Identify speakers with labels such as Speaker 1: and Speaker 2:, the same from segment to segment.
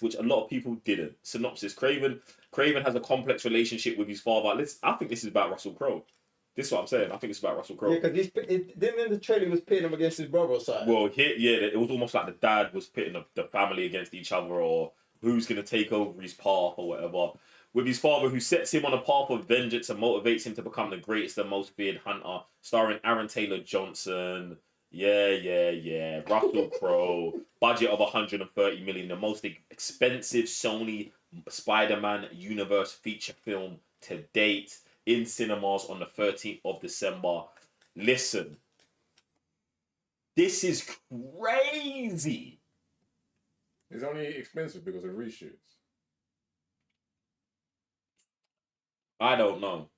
Speaker 1: which a lot of people didn't. Synopsis: Craven has a complex relationship with his father. I think this is about Russell Crowe. This is what I'm saying. I think it's about Russell Crowe.
Speaker 2: Yeah, because didn't in the trailer he was pitting him against his brother or something.
Speaker 1: Well, it was almost like the dad was pitting the family against each other, or who's going to take over his path or whatever. With his father, who sets him on a path of vengeance and motivates him to become the greatest and most feared hunter, starring Aaron Taylor-Johnson. Yeah. Russell Crowe. Budget of $130 million. The most expensive Sony Spider-Man universe feature film to date. In cinemas on the 13th of December. Listen. This is crazy.
Speaker 3: It's only expensive because of reshoots.
Speaker 1: I don't know.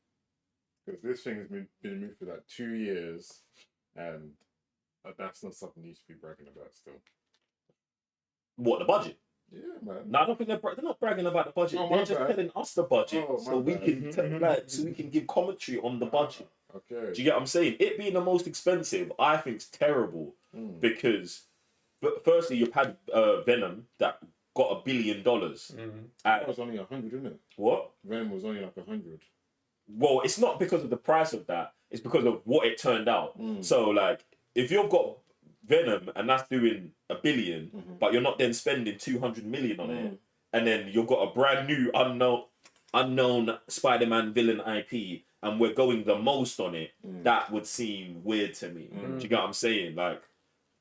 Speaker 3: Because this thing has been moved for like 2 years, and that's not something you should be bragging about still.
Speaker 1: What, the budget?
Speaker 3: Yeah, man.
Speaker 1: No, I don't think they're not bragging about the budget. They're just telling us the budget, so we can give commentary on the budget.
Speaker 3: Okay.
Speaker 1: Do you get what I'm saying? It being the most expensive, I think, is terrible because, but firstly, you've had Venom that got $1 billion.
Speaker 3: That was only 100, isn't it?
Speaker 1: What?
Speaker 3: Venom was only like 100.
Speaker 1: Well, it's not because of the price of that. It's because of what it turned out. So, like, if you've got Venom and that's doing $1 billion, but you're not then spending 200 million on it, and then you've got a brand new unknown Spider-Man villain IP, and we're going the most on it, that would seem weird to me. Do you get what I'm saying? Like,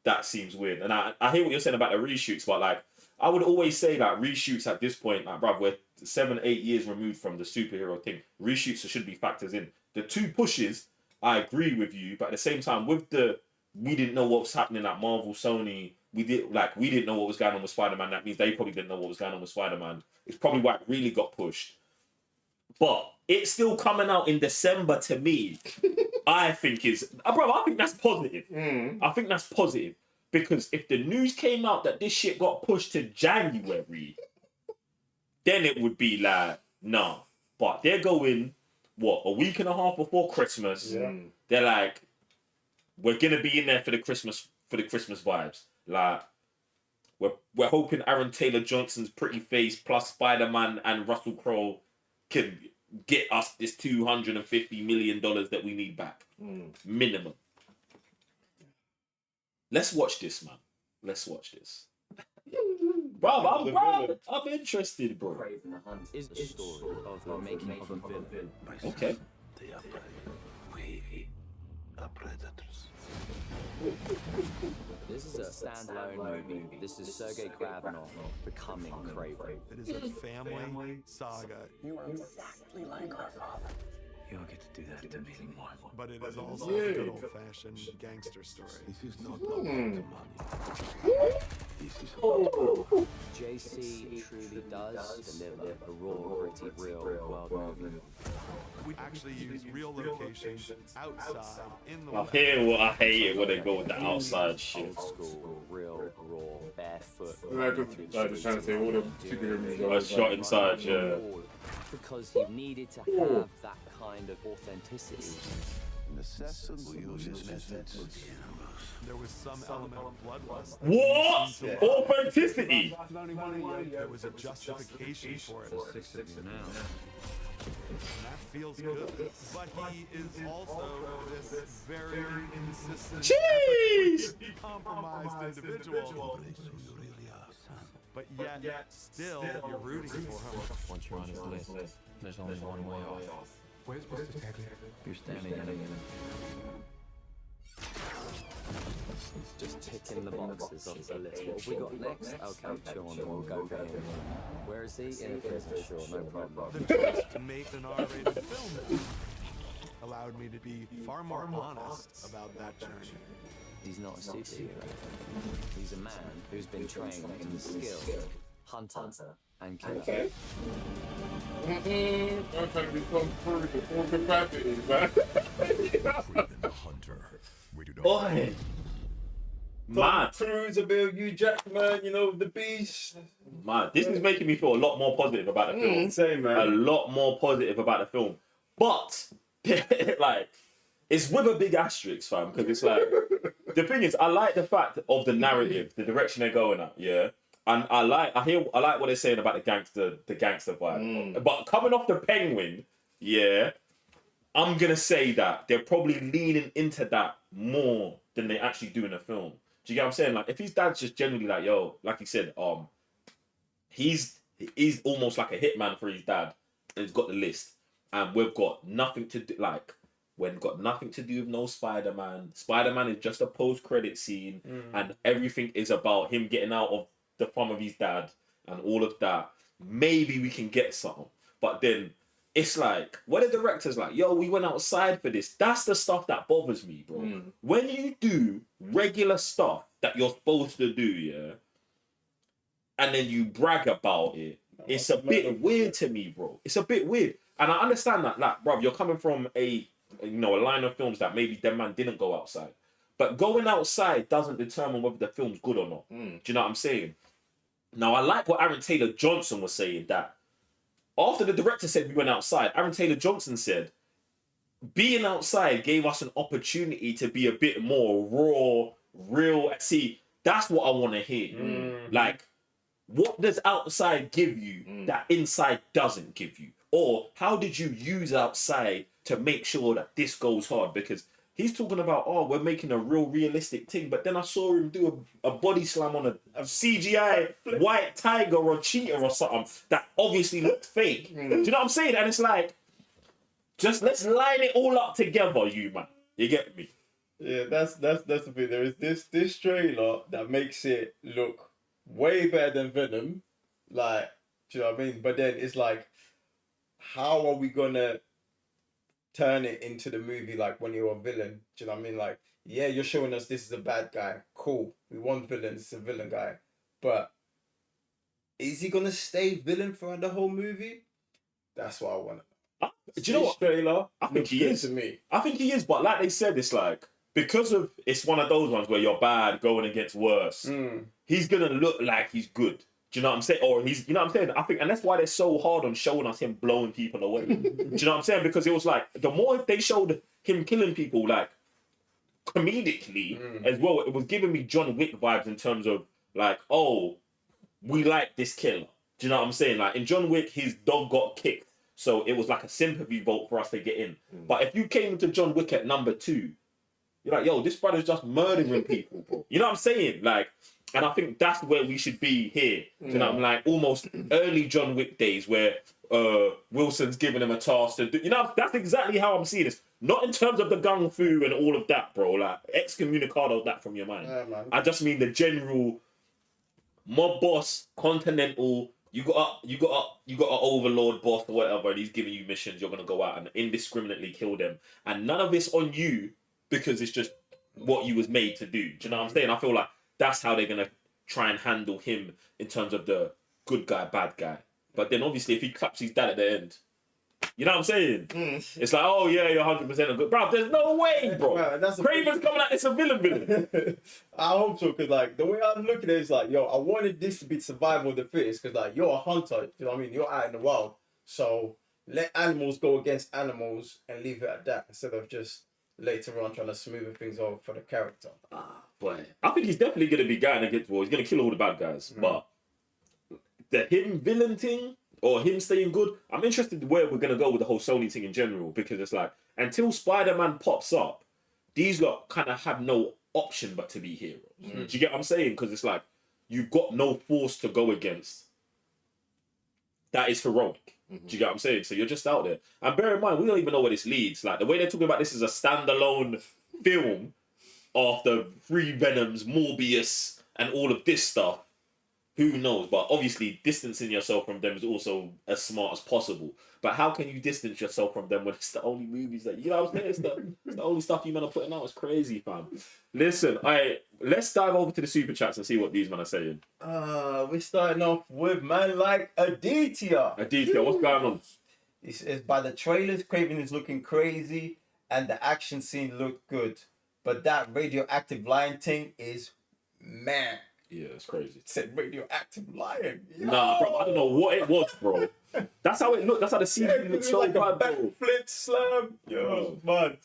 Speaker 1: that seems weird. And I hear what you're saying about the reshoots, but like, I would always say that reshoots at this point, like, bruv, we're 7-8 years removed from the superhero thing. Reshoots should be factors in. The 2 pushes, I agree with you, but at the same time, with we didn't know what was happening at Marvel, Sony. We didn't know what was going on with Spider-Man. That means they probably didn't know what was going on with Spider-Man. It's probably why it really got pushed. But it's still coming out in December to me. I think I think that's positive. I think that's positive. Because if the news came out that this shit got pushed to January, then it would be like, nah. But they're going, a week and a half before Christmas. Yeah. They're like, we're gonna be in there for the Christmas vibes. Like, we're hoping Aaron Taylor-Johnson's pretty face plus Spider-Man and Russell Crowe can get us this $250 million that we need back. Minimum. Let's watch this, man. Let's watch this. Bro, I'm interested, bro.
Speaker 4: Craven the Hunt is the story of the making of a villain.
Speaker 1: Okay.
Speaker 5: We are predators.
Speaker 4: This is a standalone movie. This is Sergei Gravenov becoming Craven.
Speaker 6: It is a family saga.
Speaker 5: You are exactly like our father. You don't get to do that to me anymore.
Speaker 6: But it is also a good old-fashioned gangster story.
Speaker 5: This is not about the money. This is
Speaker 4: JC truly does deliver a raw, gritty, real world movie.
Speaker 6: We actually use real locations outside in the
Speaker 1: I hate it when they go with the outside shit.
Speaker 4: Old school, real, raw, barefoot.
Speaker 3: Like just trying to say all the superhero movies
Speaker 1: Shot inside, yeah.
Speaker 4: Because he needed to have that kind of authenticity.
Speaker 5: an assassin who uses methods.
Speaker 6: There was some element of bloodlust.
Speaker 1: What? Authenticity.
Speaker 6: There was a justification for it. And that feels good. But he is also this very insistent,
Speaker 1: Jeez!
Speaker 6: compromised individual. But yet, still, you're rooting for him.
Speaker 7: Once you're on his list, there's only one way off.
Speaker 8: Where's Mr. Teddy?
Speaker 7: You're standing in it.
Speaker 4: Just ticking the boxes off the list. What have we got next? Okay, Sean, we'll go for him. Where is he? In a prison, sure, no problem.
Speaker 6: The choice to make an R-rated film allowed me to be far more honest about that journey.
Speaker 4: He's not a superhero. He's a man who's been trained in the skill, hunter, and killer.
Speaker 3: Okay. I'm trying to become Cruise to full capacity, man.
Speaker 9: The hunter. We do not.
Speaker 1: Boy. Man,
Speaker 2: Cruise, a bit of Hugh Jackman, you know, the Beast.
Speaker 1: man, this is making me feel a lot more positive about the film.
Speaker 2: Same, man.
Speaker 1: A lot more positive about the film. But, like, it's with a big asterisk, fam, because it's like, the thing is, I like the fact of the narrative, the direction they're going at, yeah? And I like what they're saying about the gangster vibe. But coming off the Penguin, yeah, I'm gonna say that they're probably leaning into that more than they actually do in the film. Do you get what I'm saying? Like, if his dad's just generally like, yo, like he said, he's almost like a hitman for his dad, and he's got the list, and we've got nothing to do. Like, we've got nothing to do with no Spider-Man. Spider-Man is just a post-credit scene, and everything is about him getting out of the farm of his dad and all of that. Maybe we can get something, but then it's like, when the director's like, yo, we went outside for this. That's the stuff that bothers me, bro. When you do regular stuff that you're supposed to do, yeah, and then you brag about it, it's a bit weird to me, bro. It's a bit weird. And I understand that, like, bro, you're coming from a line of films that maybe them man didn't go outside. But going outside doesn't determine whether the film's good or not. Do you know what I'm saying? Now, I like what Aaron Taylor Johnson was saying, that after the director said we went outside, Aaron Taylor Johnson said, being outside gave us an opportunity to be a bit more raw, real. See, that's what I want to hear. Like, what does outside give you that inside doesn't give you? Or how did you use outside to make sure that this goes hard? Because he's talking about, oh, we're making a real realistic thing. But then I saw him do a body slam on a CGI white tiger or cheetah or something that obviously looked fake. Do you know what I'm saying? And it's like, just let's line it all up together, you man. You get me?
Speaker 2: Yeah, that's the thing. There is this trailer that makes it look way better than Venom. Like, do you know what I mean? But then it's like, how are we gonna turn it into the movie like when you're a villain? Do you know what I mean? Like, yeah, you're showing us this is a bad guy. Cool. We want villains, it's a villain guy. But is he gonna stay villain throughout the whole movie? That's what I want.
Speaker 1: Do you know what?
Speaker 2: Trailer,
Speaker 1: I think he is.
Speaker 2: To me.
Speaker 1: I think he is, but like they said, it's like, because of, it's one of those ones where you're bad going against worse. He's gonna look like he's good. Do you know what I'm saying? Or he's, you know what I'm saying? I think, and that's why they're so hard on showing us him blowing people away. Do you know what I'm saying? Because it was like, the more they showed him killing people, like, comedically as well, it was giving me John Wick vibes in terms of, like, oh, we like this killer. Do you know what I'm saying? Like, in John Wick, his dog got kicked, so it was like a sympathy vote for us to get in. But if you came to John Wick at number 2, you're like, yo, this brother's just murdering people, bro. You know what I'm saying? Like, and I think that's where we should be here. You know, I'm like, almost early John Wick days where Wilson's giving him a task to do. You know, that's exactly how I'm seeing this. Not in terms of the gung fu and all of that, bro. Like, excommunicado that from your mind.
Speaker 2: Man.
Speaker 1: I just mean the general mob boss, continental. You got an overlord boss or whatever, and he's giving you missions. You're gonna go out and indiscriminately kill them, and none of it's on you because it's just what you was made to do. Do you know what I'm saying? I feel like that's how they're going to try and handle him in terms of the good guy, bad guy. But then obviously if he claps his dad at the end, you know what I'm saying? It's like, oh yeah, you're 100% a good... Bro, there's no way, bro. Craven's coming out, it's a villain.
Speaker 2: I hope so, because like, the way I'm looking at it is like, yo, I wanted this to be survival of the fittest, because like, you're a hunter, you know what I mean? You're out in the wild. So let animals go against animals and leave it at that, instead of just later on trying to smooth things over for the character.
Speaker 1: But I think he's definitely going to be going against war. He's going to kill all the bad guys. But the him villain thing, or him staying good, I'm interested where we're going to go with the whole Sony thing in general, because it's like, until Spider-Man pops up, these lot kind of have no option but to be heroes. Do you get what I'm saying? Because it's like, you've got no force to go against that is heroic. Do you get what I'm saying? So you're just out there. And bear in mind, we don't even know where this leads. Like, the way they're talking about this is a standalone film after 3 Venoms, Morbius, and all of this stuff. Who knows? But obviously, distancing yourself from them is also as smart as possible. But how can you distance yourself from them when it's the only movies that... You know what I'm saying? It's the only stuff you men are putting out. It's crazy, fam. Listen, let's dive over to the super chats and see what these men are saying.
Speaker 2: We're starting off with man like Aditya.
Speaker 1: Aditya, what's going on?
Speaker 2: He says, by the trailers, Craven is looking crazy and the action scene looked good. But that radioactive lion thing is man.
Speaker 1: Yeah, it's crazy.
Speaker 2: Said radioactive lion. Yo!
Speaker 1: Nah, bro, I don't know what it was, bro. That's how it looked. That's how the CG looked so
Speaker 2: like
Speaker 1: bad,
Speaker 2: a
Speaker 1: bro.
Speaker 2: backflip slam. Yo, man.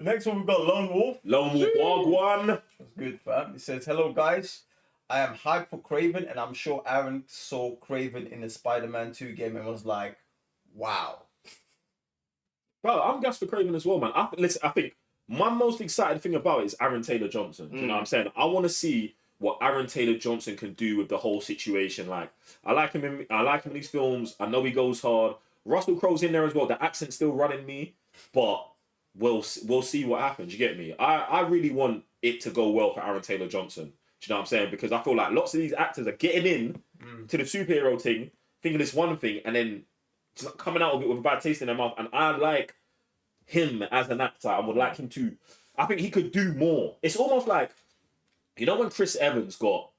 Speaker 2: Next one, we've got Lone Wolf.
Speaker 1: Lone Wolf, Wagwan.
Speaker 2: That's good, fam. He says, hello, guys. I am hyped for Craven, and I'm sure Aaron saw Craven in the Spider-Man 2 game and was like, wow.
Speaker 1: Bro, I'm gassed for Craven as well, man. Listen, I think my most excited thing about it is Aaron Taylor-Johnson. Do you know what I'm saying? I want to see what Aaron Taylor-Johnson can do with the whole situation. Like, I like him in these films. I know he goes hard. Russell Crowe's in there as well. The accent's still running me, but we'll see what happens. You get me? I really want it to go well for Aaron Taylor-Johnson. Do you know what I'm saying? Because I feel like lots of these actors are getting in to the superhero thing, thinking it's one thing, and then just coming out of it with a bad taste in their mouth. And I like him as an actor. I would like him to. I think he could do more. It's almost like, you know, when Chris Evans got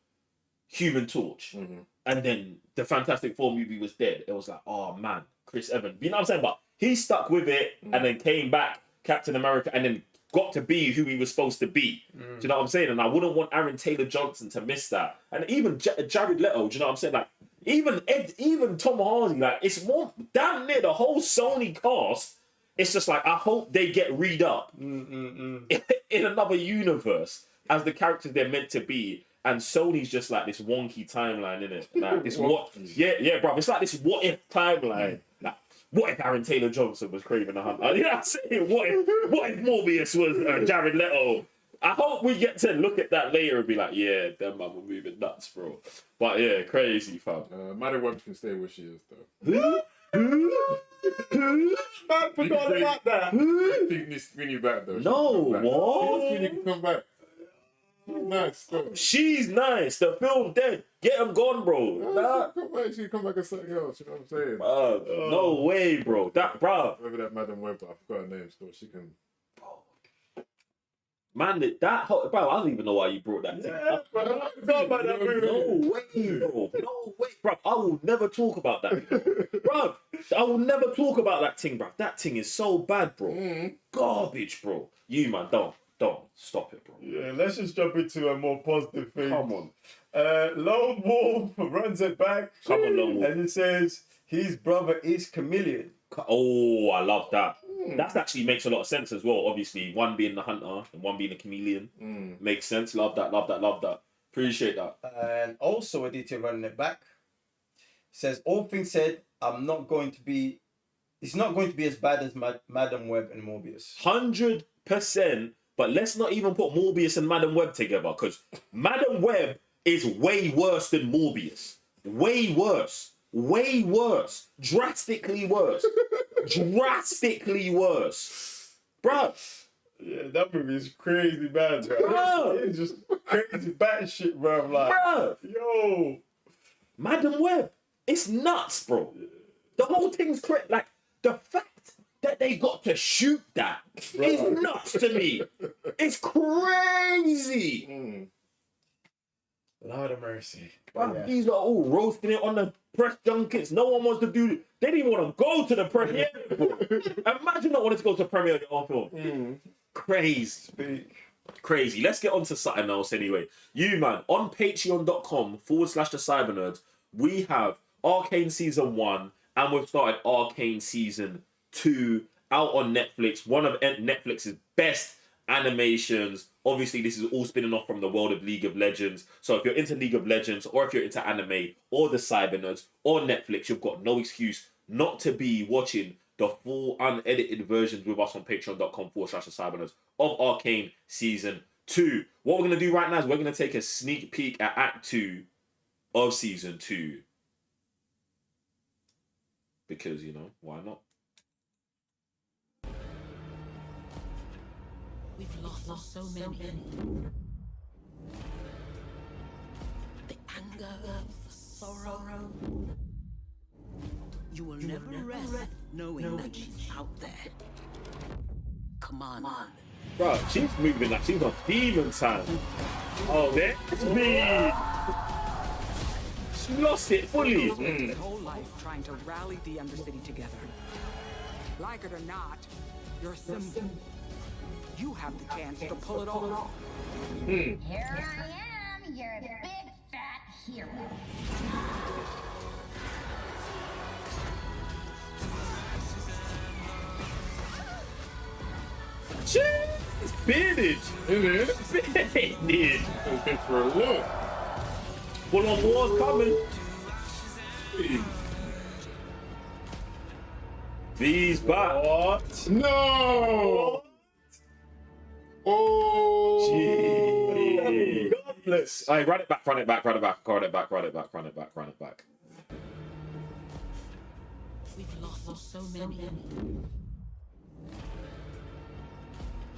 Speaker 1: Human Torch, and then the Fantastic Four movie was dead. It was like, oh man, Chris Evans. You know what I'm saying? But he stuck with it and then came back, Captain America, and then got to be who he was supposed to be. Do you know what I'm saying? And I wouldn't want Aaron Taylor-Johnson to miss that. And even Jared Leto, do you know what I'm saying? Like, even Tom Hardy, like, it's more damn near the whole Sony cast. It's just like, I hope they get read up in another universe as the characters they're meant to be. And Sony's just like this wonky timeline, innit? Like this bro. It's like this what if timeline. Like, what if Aaron Taylor-Johnson was Craven the Hunter? You know what I'm saying? What if Morbius was Jared Leto? I hope we get to look at that later and be like, yeah, them man were moving nuts, bro. But yeah, crazy, fam.
Speaker 3: Madam Web can stay where she is, though.
Speaker 2: Man, forgot about that.
Speaker 3: I think this Sweeney back, though.
Speaker 1: No, what?
Speaker 3: Sweeney can come back. Nice, though.
Speaker 1: She's nice. The film dead. Get him gone, bro.
Speaker 3: She come back as something else, you know what I'm saying?
Speaker 1: No way, bro. Bro.
Speaker 3: Whatever that Madam Web, I forgot her name, so she can...
Speaker 1: Man, bro, I don't even know why you brought that thing up.
Speaker 2: Bro, I forgot about that movie.
Speaker 1: No way, bro. No way, bro. I will never talk about that, bro. I will never talk about that thing, bro. That thing is so bad, bro. Garbage, bro. You, man, don't stop it, bro.
Speaker 2: Yeah, let's just jump into a more positive thing.
Speaker 1: Come on.
Speaker 2: Lone Wolf runs it back.
Speaker 1: Come on, Lone Wolf.
Speaker 2: And it says his brother is Chameleon.
Speaker 1: Oh, I love that. That actually makes a lot of sense as well. Obviously, one being the hunter and one being the chameleon. Makes sense. Love that. Appreciate that.
Speaker 2: And also Aditya running it back. Says, all things said, it's not going to be as bad as Madam Web and Morbius.
Speaker 1: 100%. But let's not even put Morbius and Madam Web together, because Madam Web is way worse than Morbius. Way worse. Drastically worse. Bruh.
Speaker 2: Yeah, that movie is crazy bad, bro. It's just crazy bad shit, bro. Like,
Speaker 1: Bruh.
Speaker 2: yo.
Speaker 1: Madam Web. It's nuts, bro. The whole thing's crazy. Like, the fact that they got to shoot that is nuts to me. It's crazy.
Speaker 2: Lord of mercy.
Speaker 1: Bruh, these are all roasting it on the press junkets. No one wants to do it. They didn't even want to go to the premiere. Imagine not wanting to go to the premiere of your own film. Crazy. Crazy. Let's get on to something else anyway. You, man, on patreon.com/the Cybernerds, we have Arcane Season 1 and we've started Arcane Season 2 out on Netflix. One of Netflix's best animations. Obviously, this is all spinning off from the world of League of Legends. So if you're into League of Legends, or if you're into anime, or the Cybernerds, or Netflix, you've got no excuse not to be watching the full unedited versions with us on patreon.com/the Cybernerds of Arcane Season 2. What we're going to do right now is we're going to take a sneak peek at Act 2 of Season 2. Because, you know, why not?
Speaker 8: We've lost so many. The anger, the sorrow. You will never rest knowing that she's out there. Come on.
Speaker 1: Bro, she's moving like she's on demon time. Oh, that's me. She lost it fully.
Speaker 8: His whole life trying to rally the Undercity together. Like it or not, you're simple. You have the chance to pull it off.
Speaker 10: Here I am, your big fat hero.
Speaker 1: She's spinach.
Speaker 3: Isn't it?
Speaker 1: Spinach.
Speaker 3: Looking for a look.
Speaker 1: Full on war's coming. V's back.
Speaker 2: What?
Speaker 3: No! Oh!
Speaker 1: Gee.
Speaker 2: Godless.
Speaker 1: Hey, run it back.
Speaker 8: We've lost so many.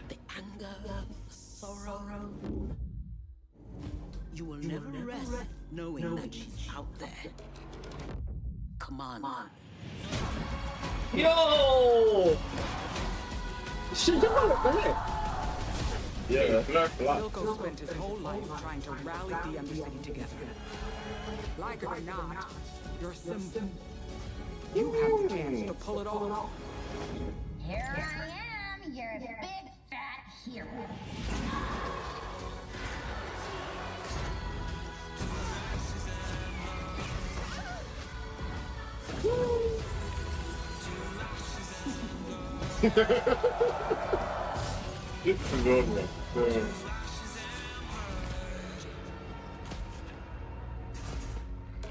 Speaker 8: The anger, the sorrow. You will never rest knowing that she's out there. Come on.
Speaker 1: Yo!
Speaker 3: Yeah, black.
Speaker 8: Silco spent his whole life trying to rally the Undercity together. Like it or not, you're simple. You have the chance to pull it off.
Speaker 10: Here I am, your big fat hero.
Speaker 3: This is a good one.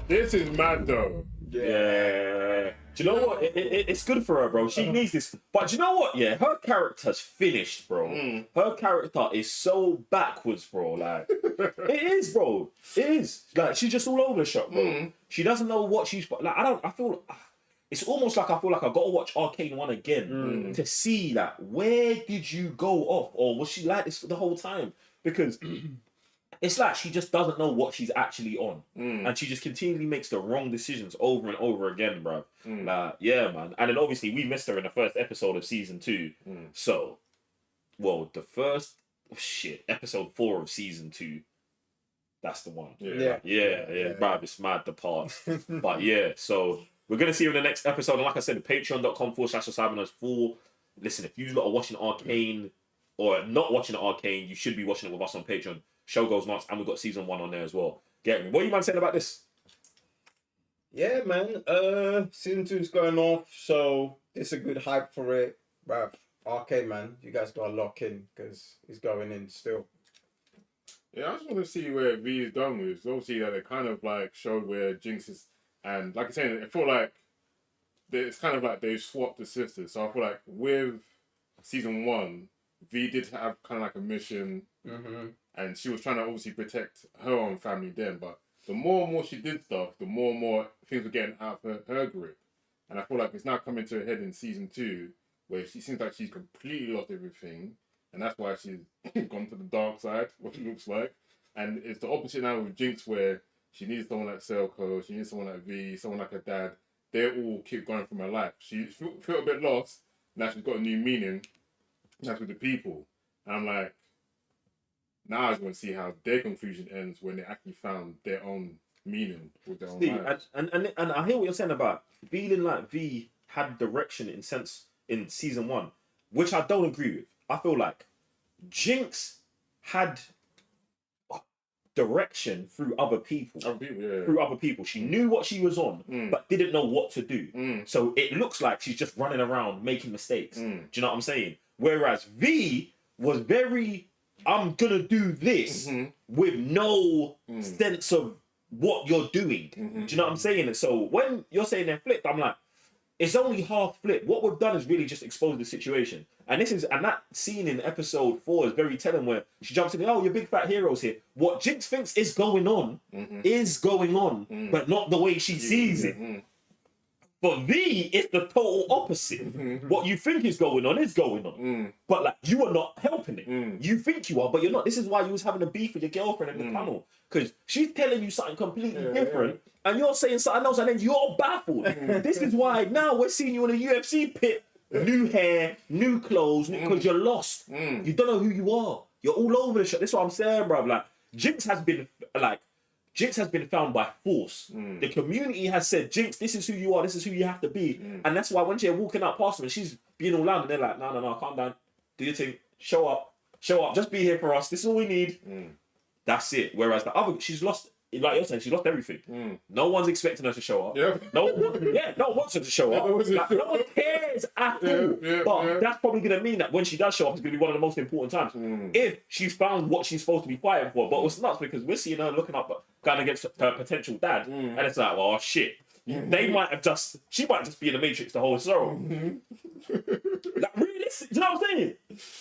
Speaker 3: This is mad though.
Speaker 1: Yeah. Do you know what? It's good for her, bro. She needs this. But do you know what? Yeah, her character's finished, bro. Her character is so backwards, bro. Like, it is, bro. It is. Like, she's just all over the shop, bro. She doesn't know what she's... Like, I feel... It's almost like I feel like I got to watch Arcane 1 again to see, like, where did you go off? Or was she like this the whole time? Because... It's like she just doesn't know what she's actually on. And she just continually makes the wrong decisions over and over again, bruv. Like, yeah, man. And then obviously we missed her in the first episode of season 2. So, well, the first, episode 4 of season 2. That's the one.
Speaker 2: Yeah.
Speaker 1: Bruv, it's mad, the part. But yeah, so we're going to see her in the next episode. And like I said, patreon.com/cybernerds4. Listen, if you lot are watching Arcane or not watching Arcane, you should be watching it with us on Patreon. Show goes nuts, and we've got season 1 on there as well. Get me. What are you man saying about this?
Speaker 2: Yeah, man. Season 2's going off, so it's a good hype for it. Bruh, Arcane, man, you guys gotta lock in because he's going in still.
Speaker 3: Yeah, I just want to see where V is done with. So obviously, they kind of like showed where Jinx is, and like I said, I feel like it's kind of like they swapped the sisters. So I feel like with season 1, V did have kind of like a mission. And she was trying to obviously protect her own family then, but the more and more she did stuff, the more and more things were getting out of her grip. And I feel like it's now coming to a head in season 2, where she seems like she's completely lost everything, and that's why she's gone to the dark side, what it looks like. And it's the opposite now with Jinx, where she needs someone like Selko, she needs someone like V, someone like her dad. They all keep going from her life. She felt a bit lost, now she's got a new meaning, that's with the people. And I'm like, now I just want to see how their conclusion ends when they actually found their own meaning with their own lives.
Speaker 1: And I hear what you're saying about feeling like V had direction in season 1, which I don't agree with. I feel like Jinx had direction through other people. Through other people. She knew what she was on, but didn't know what to do. So it looks like she's just running around making mistakes. Do you know what I'm saying? Whereas V was very... I'm gonna do this with no sense of what you're doing. Do you know what I'm saying? And so when you're saying they're flipped, I'm like, it's only half flipped. What we've done is really just expose the situation. And that scene in episode 4 is very telling, where she jumps in, oh, you're big fat heroes here. What Jinx thinks is going on, but not the way she sees it. For V, it's the total opposite. What you think is going on. But like, you are not helping it. You think you are, but you're not. This is why you was having a beef with your girlfriend in the tunnel. Because she's telling you something completely different, and you're saying something else, and then you're baffled. This is why now we're seeing you in a UFC pit. New hair, new clothes, because you're lost. You don't know who you are. You're all over the shop. That's what I'm saying, bruv. Like, Jinx has been found by force. The community has said, Jinx, this is who you are, this is who you have to be. And that's why when they're walking out past them, she's being all loud, and they're like, no, calm down. Do your thing. Show up. Just be here for us. This is all we need. That's it. Whereas the other, she's lost like you're saying, she lost everything. No one's expecting her to show up.
Speaker 3: Yeah.
Speaker 1: No one wants her to show up. Like, no one cares at all. But that's probably going to mean that when she does show up, it's going to be one of the most important times. If she's found what she's supposed to be fighting for. But it's nuts because we're seeing her looking up, going against her potential dad. And it's like, oh, shit. She might just be in the Matrix the whole show. Like, realistic, do you know what I'm saying?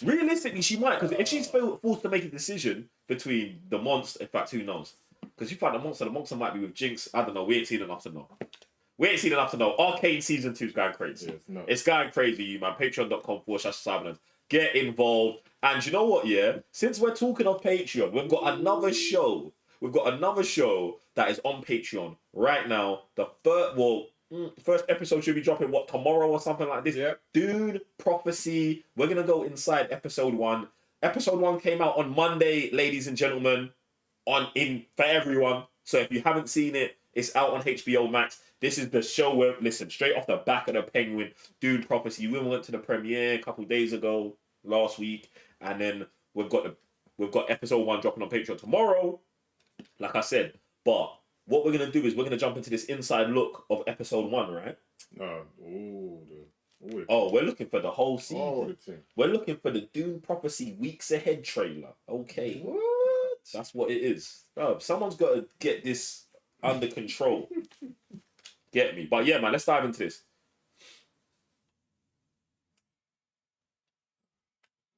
Speaker 1: Realistically, she might, because if she's forced to make a decision between the monster, in fact, who knows? Because you find the monster might be with Jinx. I don't know. We ain't seen enough to know. Arcane season 2 is going crazy.
Speaker 3: Yes,
Speaker 1: it's going crazy, you man. Patreon.com/Cyberlands. Get involved. And you know what? Yeah, since we're talking of Patreon, we've got another show. That is on Patreon right now. The first episode should be dropping tomorrow or something like this.
Speaker 2: Yep.
Speaker 1: Dune Prophecy. We're gonna go inside episode 1. Episode 1 came out on Monday, ladies and gentlemen, for everyone. So if you haven't seen it, it's out on HBO Max. This is the show where, listen, straight off the back of the Penguin, Dune Prophecy. We went to the premiere a couple days ago, last week, and then we've got episode 1 dropping on Patreon tomorrow. Like I said, but what we're gonna do is we're gonna jump into this inside look of episode 1, right? We're looking for the whole season. We're looking for the Dune Prophecy weeks ahead trailer. Okay, what? That's what it is. Oh, someone's got to get this under control. Get me? But yeah, man, let's dive into this.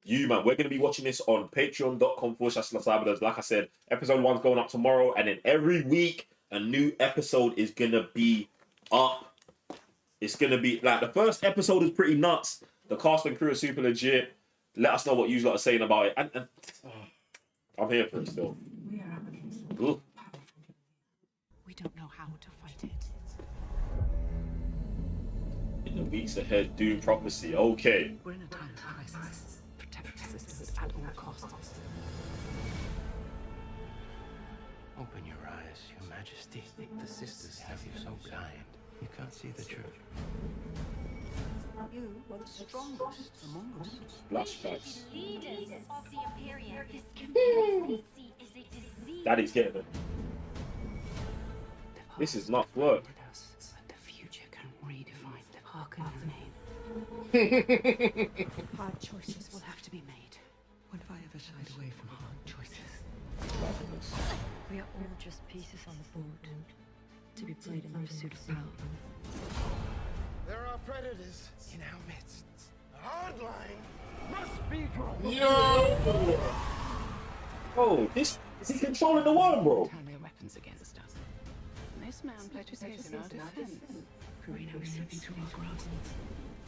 Speaker 1: We're going to be watching this on patreon.com/Cyberlands. Like I said, episode 1's going up tomorrow, and then every week a new episode is going to be up. It's going to be, like, the first episode is pretty nuts. The cast and crew are super legit. Let us know what you lot are saying about it. And I'm here for it still.
Speaker 8: We are up against
Speaker 1: Ooh.
Speaker 8: We don't know how to fight it.
Speaker 1: In the weeks ahead, Dune Prophecy. Okay.
Speaker 8: We're in a time of crisis. Protect the sisterhood at all costs.
Speaker 5: Open your eyes, Your Majesty. The sisters have you so blind, you can't see the truth.
Speaker 8: You were the strongest among us.
Speaker 1: Flashbacks.
Speaker 10: Leaders of the Imperium. This complacency is a disease.
Speaker 1: Daddy's getting it. This is not work.
Speaker 8: But the future can redefine the ARCANE name. Hard choices will have to be made.
Speaker 11: When have I ever shied away from hard choices?
Speaker 12: We are all just pieces on the board to be played in the pursuit of power.
Speaker 13: There are predators in our midst. The hard line must be drawn.
Speaker 3: Yo!
Speaker 1: Oh, is he controlling the world, bro?
Speaker 8: Turn their weapons against us. This man pledges his in our defense. Karina is slipping through our grasp.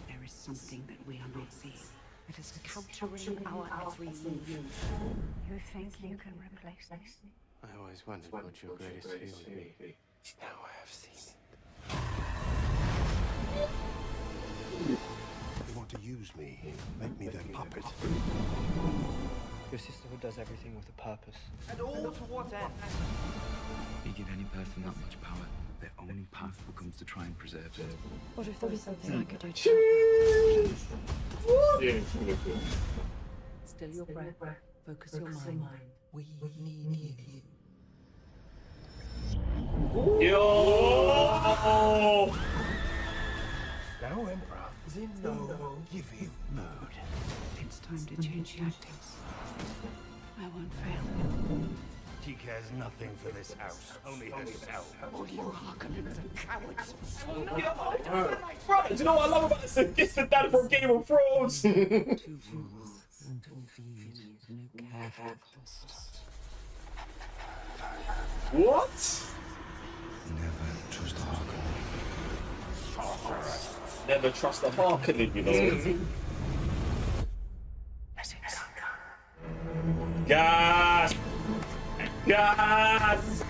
Speaker 8: There is something that we are not seeing. It is countering our every move.
Speaker 12: You think you can replace this?
Speaker 5: I always wondered what your greatest fear would be. Now I have seen it.
Speaker 13: You want to use me? Make me their puppet.
Speaker 11: Your sisterhood does everything with a purpose.
Speaker 13: And all to what end?
Speaker 7: You give any person that much power, their only path becomes to try and preserve it.
Speaker 12: What if there was something I could do?
Speaker 3: Yeah, it's really good.
Speaker 8: Still your breath. Focus your mind.
Speaker 11: We need you.
Speaker 1: Yo!
Speaker 13: Now Emperor is in no giving mode.
Speaker 8: It's time to change tactics. I won't fail.
Speaker 13: She cares nothing for this house, only herself.
Speaker 8: All you Harkonnens are cowards.
Speaker 1: Bro, do you know what I love about this? It's the dad from Game of Thrones.
Speaker 8: 2 rules. To feed, no care for costs.
Speaker 1: What?
Speaker 13: Never trust Harkonnen.
Speaker 1: Never trust a Harkonnen, you know. Gas! Gas!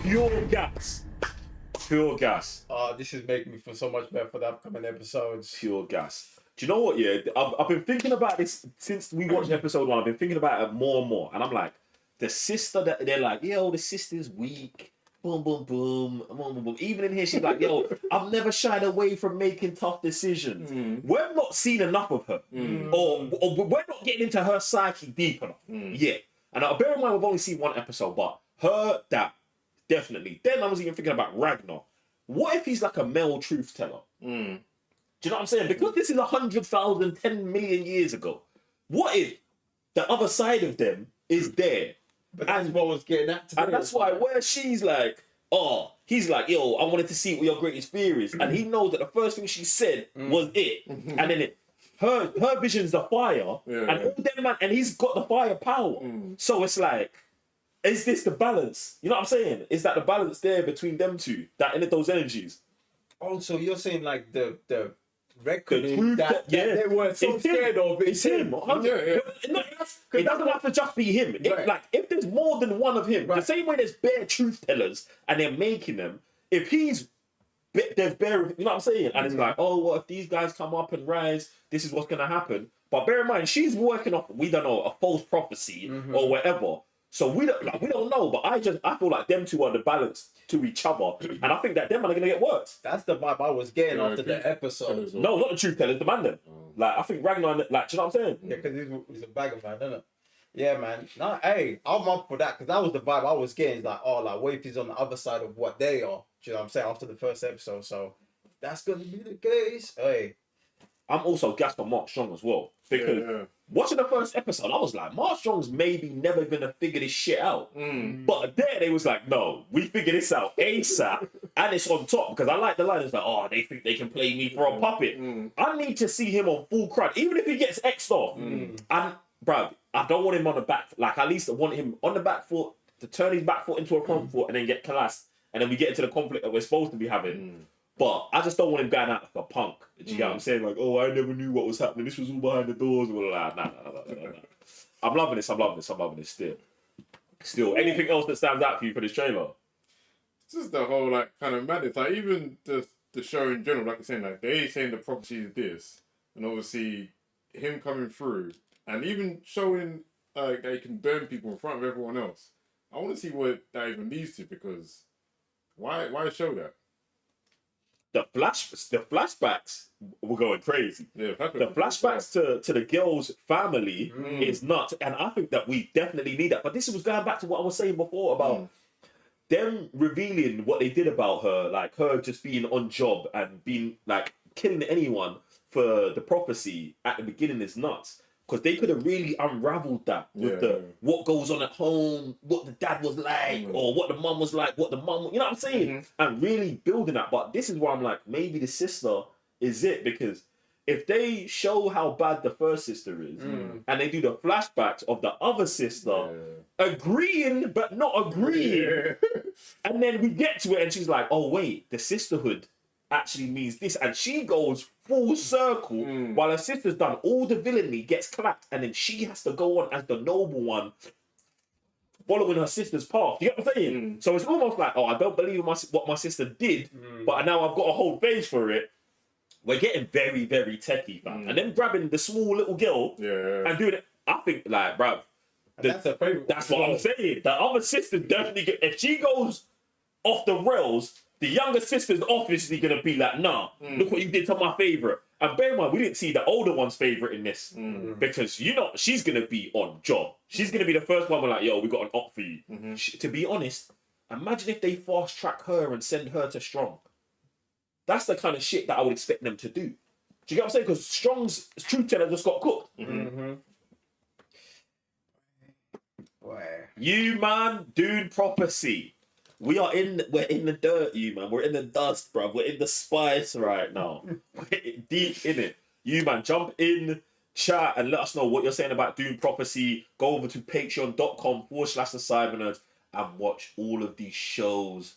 Speaker 1: Pure gas. Pure gas.
Speaker 2: This is making me feel so much better for the upcoming episodes.
Speaker 1: Pure gas. Do you know what, yeah? I've been thinking about this since we watched episode 1. I've been thinking about it more and more. And I'm like, the sister that they're like, yo, the sister's weak. Boom, boom, boom. Boom, boom, boom. Even in here, she's like, yo, I've never shied away from making tough decisions. We're not seen enough of her. Or we're not getting into her psyche deep enough yet. And bear in mind, we've only seen 1 episode, but her, that definitely. Then I was even thinking about Ragnar. What if he's like a male truth teller? Do you know what I'm saying? Because this is 100,000, 10 million years ago. What if the other side of them is there?
Speaker 2: But that's what I was getting at today.
Speaker 1: And that's why where she's like, oh, he's like, yo, I wanted to see what your greatest fear is. And he knows that the first thing she said was it. And then her vision's the fire. All them man, and he's got the fire power. So it's like, is this the balance? You know what I'm saying? Is that the balance there between them two? That in those energies?
Speaker 2: Also, you're saying like the record
Speaker 1: truth
Speaker 2: that they were so scared of.
Speaker 1: It's him. It doesn't have to just be him. Like if there's more than one of him, the same way there's bare truth tellers and they're making them. If he's there's bare, you know what I'm saying? And it's like, oh, what if these guys come up and rise? This is what's gonna happen. But bear in mind, she's working off, we don't know, a false prophecy or whatever. So we don't know, but I feel like them two are the balance to each other, and I think that them are gonna get worse.
Speaker 2: That's the vibe I was getting after the episode.
Speaker 1: No, not the truth tellers, the man them. Like I think Ragnar, like, do you know what I'm saying?
Speaker 2: Yeah, because he's a bagger man, isn't it? Yeah, man. No, hey, I'm up for that because that was the vibe I was getting. It's like, oh, like what if he's on the other side of what they are? Do you know what I'm saying? After the first episode, so if that's gonna be the case. Hey,
Speaker 1: I'm also gassed for Mark Strong as well because watching the first episode, I was like, Mark Strong's maybe never gonna figure this shit out. But there they was like, no, we figure this out ASAP, and it's on top because I like the line. It's like, oh, they think they can play me for a puppet. I need to see him on full crud, even if he gets X'd off. And bruv, I don't want him on the back. Like at least I want him on the back foot to turn his back foot into a front foot and then get collapsed, and then we get into the conflict that we're supposed to be having. But I just don't want him going out like a punk. Do you get what I'm saying? Like, oh, I never knew what was happening. This was all behind the doors. Nah. I'm loving this. I'm loving this still. Anything else that stands out for you for this trailer?
Speaker 3: It's just the whole, like, kind of madness. Like, even the show in general, like you're saying, like, they saying the prophecy is this. And obviously, him coming through. And even showing, like, that he can burn people in front of everyone else. I want to see what that even leads to, because why show that?
Speaker 1: The flashbacks were going crazy.
Speaker 3: Yeah,
Speaker 1: the flashbacks to the girl's family is nuts, and I think that we definitely need that. But this was going back to what I was saying before about them revealing what they did about her, like her just being on job and being like killing anyone for the prophecy at the beginning is nuts. Because they could have really unraveled that with what goes on at home, what the dad was like, or what the mum was like, what the mum, you know what I'm saying? And really building that. But this is where I'm like, maybe the sister is it. Because if they show how bad the first sister is, and they do the flashbacks of the other sister agreeing, but not agreeing, and then we get to it and she's like, oh wait, the sisterhood actually means this, and she goes full circle while her sister's done all the villainy, gets clapped, and then she has to go on as the noble one following her sister's path. You get what I'm saying? So it's almost like, oh, I don't believe what my sister did, but now I've got a whole face for it. We're getting very, very techie, fam. And then grabbing the small little girl and doing it. I think, like, bruv,
Speaker 2: that's a favorite.
Speaker 1: That's what I'm saying. The other sister definitely if she goes off the rails, the younger sister's obviously going to be like, nah, look what you did to my favourite. And bear in mind, we didn't see the older one's favourite in this. Because, you know, she's going to be on job. She's going to be the first one we're like, yo, we got an op for you. To be honest, imagine if they fast track her and send her to Strong. That's the kind of shit that I would expect them to do. Do you get what I'm saying? Because Strong's truth teller just got cooked. You, man, Dune prophecy. We're in the dirt, you man. We're in the dust, bruv. We're in the spice right now. We're deep in it. You man, jump in, chat, and let us know what you're saying about Dune prophecy. Go over to patreon.com/thecybernerds and watch all of these shows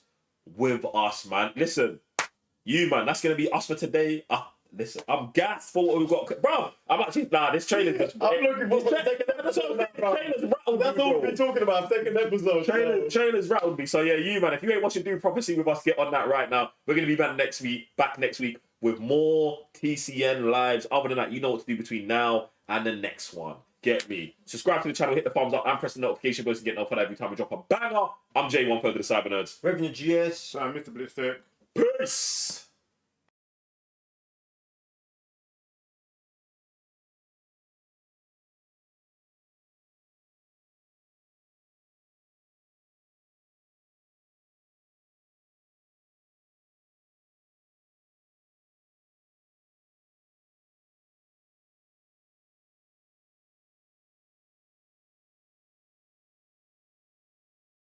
Speaker 1: with us, man. Listen, you man, that's gonna be us for today. Listen, I'm gassed for what we've got. Bro, I'm actually, this trailer just...
Speaker 2: I'm looking for the second episode. That's all we've been talking about, second episode.
Speaker 1: Trailers rattled me. So yeah, you man, if you ain't watching Dune Prophecy with us, get on that right now. We're going to be back next week with more TCN lives. Other than that, you know what to do between now and the next one. Get me. Subscribe to the channel, hit the thumbs up, and press the notification bell to get notified every time we drop a banger. I'm J1 for the Cyber Nerds.
Speaker 2: Revenue GS.
Speaker 3: I'm Mr. Blitztech.
Speaker 1: Peace.